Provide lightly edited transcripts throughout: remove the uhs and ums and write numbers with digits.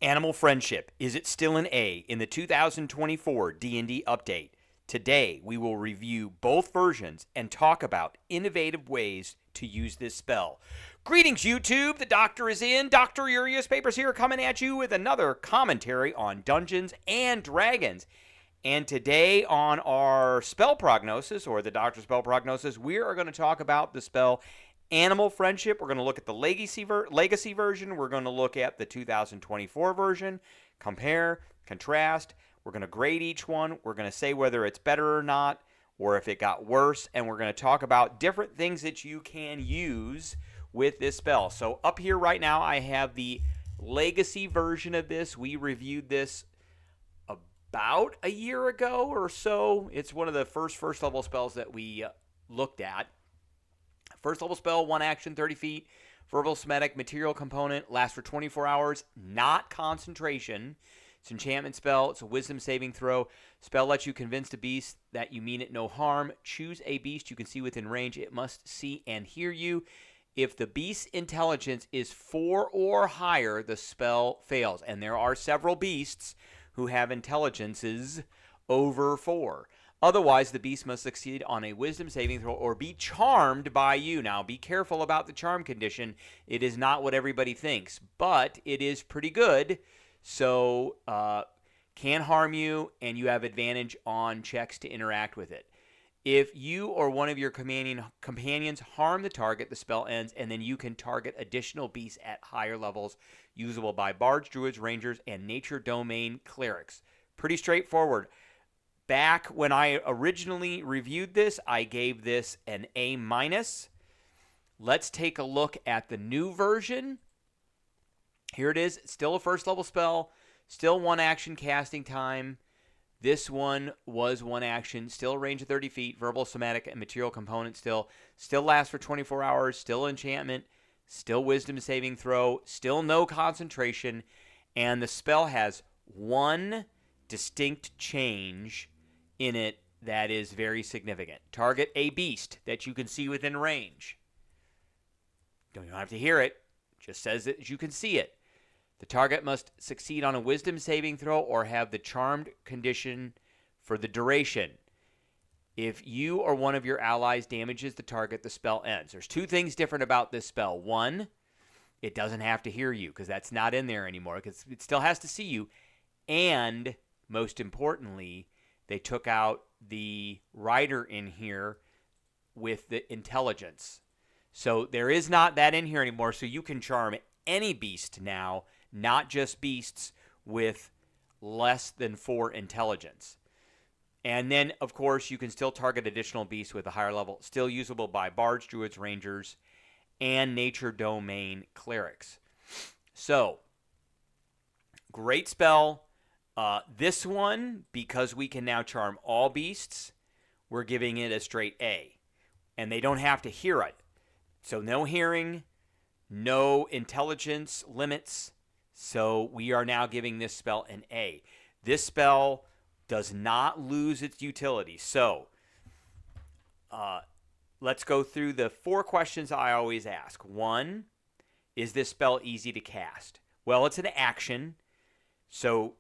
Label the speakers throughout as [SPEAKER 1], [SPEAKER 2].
[SPEAKER 1] Animal Friendship, is it still an A in the 2024 D&D update? Today, we will review both versions and talk about innovative ways to use this spell. Greetings, YouTube. The Doctor is in. Dr. Urias Papers here, coming at you with another commentary on Dungeons and Dragons. And today on our spell prognosis, or the Doctor Spell Prognosis, we are going to talk about the spell Animal Friendship. We're going to look at the legacy version. We're going to look at the 2024 version, compare, contrast. We're going to grade each one. We're going to say whether it's better or not, or if it got worse. And we're going to talk about different things that you can use with this spell. So up here right now, I have the legacy version of this. We reviewed this about a year ago or so. It's one of the first level spells that we looked at. First level spell, 1 action, 30 feet, verbal, somatic, material component, lasts for 24 hours, not concentration. It's an enchantment spell. It's a wisdom saving throw. Spell lets you convince the beast that you mean it no harm. Choose a beast you can see within range. It must see and hear you. If the beast's intelligence is 4 or higher, the spell fails. And there are several beasts who have intelligences over 4. Otherwise, the beast must succeed on a wisdom saving throw or be charmed by you. Now, be careful about the charm condition. It is not what everybody thinks, but it is pretty good. So, can harm you, and you have advantage on checks to interact with it. If you or one of your companions harm the target, the spell ends, and then you can target additional beasts at higher levels, usable by bards, druids, rangers, and nature domain clerics. Pretty straightforward. Back when I originally reviewed this, I gave this an A-. Let's take a look at the new version. Here it is. It's still a first level spell. Still 1 action casting time. This one was 1 action. Still a range of 30 feet. Verbal, somatic, and material component still. Still lasts for 24 hours. Still enchantment. Still wisdom saving throw. Still no concentration. And the spell has one distinct change in it that is very significant. Target a beast that you can see within range. You don't have to hear it. Just says that you can see it. The target must succeed on a wisdom saving throw or have the charmed condition for the duration. If you or one of your allies damages the target, the spell ends. There's 2 things different about this spell. 1, it doesn't have to hear you because that's not in there anymore because it still has to see you. And most importantly, they took out the rider in here with the intelligence. So there is not that in here anymore, so you can charm any beast now, not just beasts with less than 4 intelligence. And then, of course, you can still target additional beasts with a higher level, still usable by bards, druids, rangers, and nature domain clerics. So, great spell. This one, because we can now charm all beasts, we're giving it a straight A. And they don't have to hear it. So no hearing, no intelligence limits. So we are now giving this spell an A. This spell does not lose its utility. So let's go through the 4 questions I always ask. 1, is this spell easy to cast? Well, it's an action. So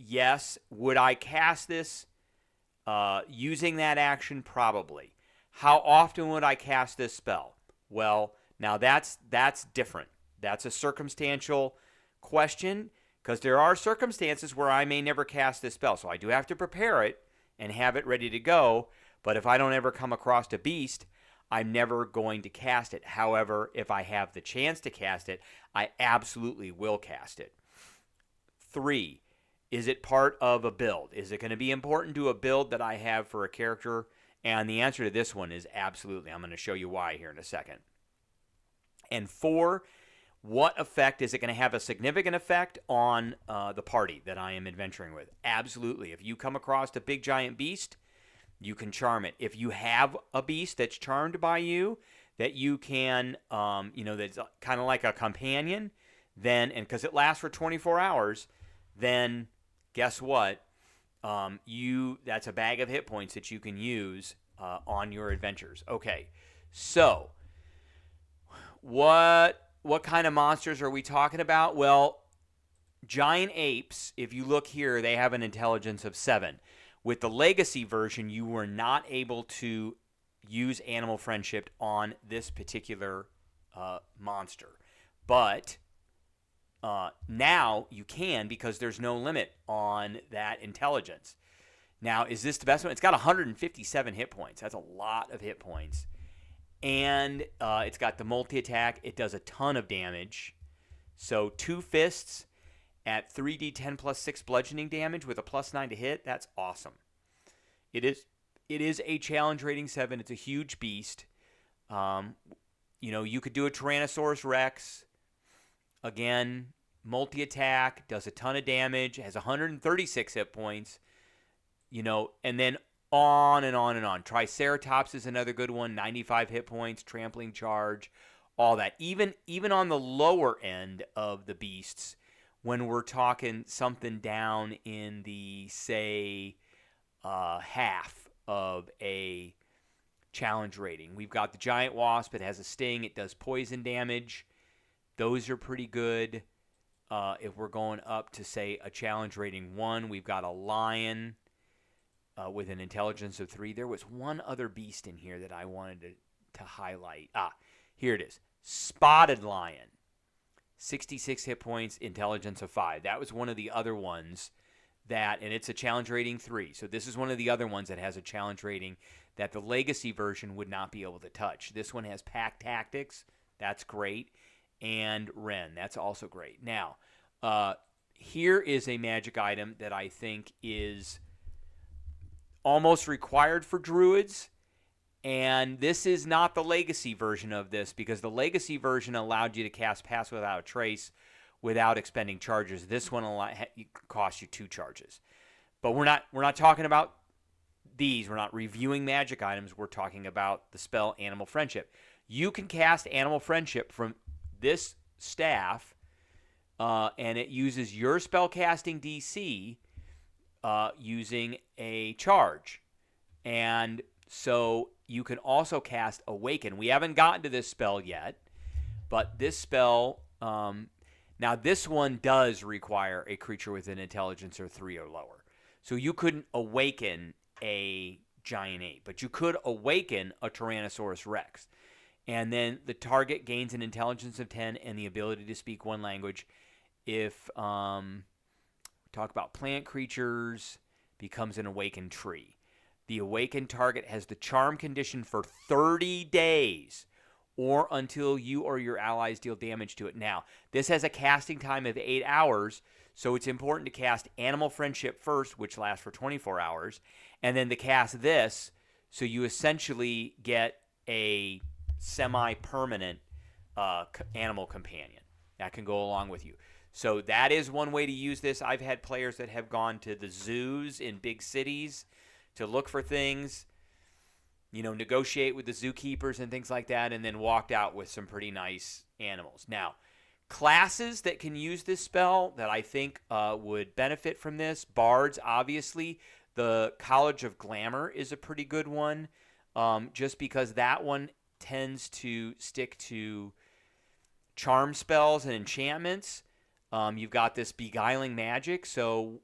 [SPEAKER 1] yes, would I cast this using that action? Probably. How often would I cast this spell? Well, now that's different. That's a circumstantial question because there are circumstances where I may never cast this spell. So I do have to prepare it and have it ready to go. But if I don't ever come across a beast, I'm never going to cast it. However, if I have the chance to cast it, I absolutely will cast it. 3, is it part of a build? Is it going to be important to a build that I have for a character? And the answer to this one is absolutely. I'm going to show you why here in a second. And 4, what effect is it going to have? A significant effect on the party that I am adventuring with? Absolutely. If you come across a big giant beast, you can charm it. If you have a beast that's charmed by you, that you can, that's kind of like a companion, then, and because it lasts for 24 hours, then guess what? That's a bag of hit points that you can use on your adventures. Okay, so what kind of monsters are we talking about? Well, giant apes, if you look here, they have an intelligence of 7. With the legacy version, you were not able to use animal friendship on this particular monster. But now you can, because there's no limit on that intelligence. Now, is this the best one? It's got 157 hit points. That's a lot of hit points. And it's got the multi-attack. It does a ton of damage. So 2 fists at 3d10 plus 6 bludgeoning damage with a plus 9 to hit. That's awesome. It is a challenge rating 7. It's a huge beast. You could do a Tyrannosaurus Rex. Again, multi-attack, does a ton of damage, has 136 hit points. And then on and on and on. Triceratops is another good one, 95 hit points, trampling charge, all that. Even on the lower end of the beasts, when we're talking something down in the, say, half of a challenge rating. We've got the giant wasp. It has a sting. It does poison damage. Those are pretty good. If we're going up to, say, a challenge rating 1, we've got a lion with an intelligence of 3. There was one other beast in here that I wanted to highlight. Here it is. Spotted lion. 66 hit points, intelligence of 5. That was one of the other ones and it's a challenge rating 3. So this is one of the other ones that has a challenge rating that the legacy version would not be able to touch. This one has pack tactics. That's great. And Ren. That's also great. Now, here is a magic item that I think is almost required for druids, and this is not the legacy version of this, because the legacy version allowed you to cast Pass Without a Trace without expending charges. This one costs you 2 charges. But we're not talking about these. We're not reviewing magic items. We're talking about the spell Animal Friendship. You can cast Animal Friendship from this staff, and it uses your spellcasting DC using a charge. And so you can also cast Awaken. We haven't gotten to this spell yet, but this spell, now this one does require a creature with an intelligence of 3 or lower. So you couldn't awaken a giant ape, but you could awaken a Tyrannosaurus Rex. And then the target gains an intelligence of 10 and the ability to speak 1 language. If talk about plant creatures, becomes an awakened tree. The awakened target has the charm condition for 30 days or until you or your allies deal damage to it. Now, this has a casting time of 8 hours, so it's important to cast Animal Friendship first, which lasts for 24 hours, and then to cast this, so you essentially get a semi-permanent animal companion that can go along with you. So that is one way to use this. I've had players that have gone to the zoos in big cities to look for things, negotiate with the zookeepers and things like that, and then walked out with some pretty nice animals. Now, classes that can use this spell that I think would benefit from this, bards, obviously. The College of Glamour is a pretty good one, just because that one tends to stick to charm spells and enchantments. You've got this beguiling magic, so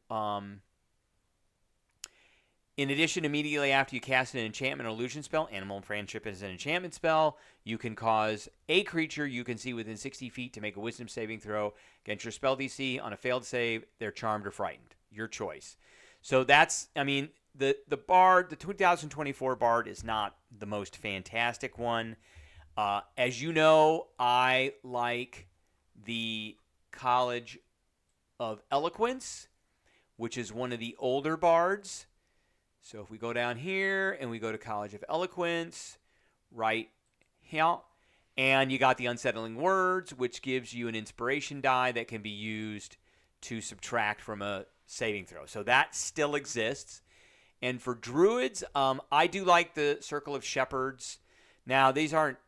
[SPEAKER 1] in addition, immediately after you cast an enchantment or illusion spell, Animal Friendship is an enchantment spell. You can cause a creature you can see within 60 feet to make a wisdom saving throw against your spell DC. On a failed save, they're charmed or frightened. Your choice. So that's, the Bard, the 2024 Bard is not the most fantastic one. As you know, I like the College of Eloquence, which is one of the older bards. So if we go down here and we go to College of Eloquence, right here, and you got the Unsettling Words, which gives you an inspiration die that can be used to subtract from a saving throw. So that still exists. And for druids, I do like the Circle of Shepherds. Now, these aren't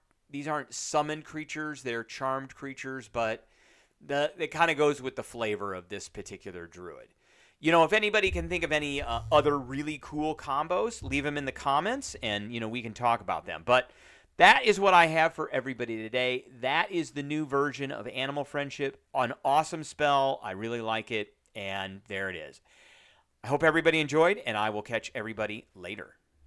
[SPEAKER 1] summoned creatures; they're charmed creatures, but it kind of goes with the flavor of this particular druid. If anybody can think of any other really cool combos, leave them in the comments, and we can talk about them. But that is what I have for everybody today. That is the new version of Animal Friendship. An awesome spell. I really like it. And there it is. I hope everybody enjoyed, and I will catch everybody later.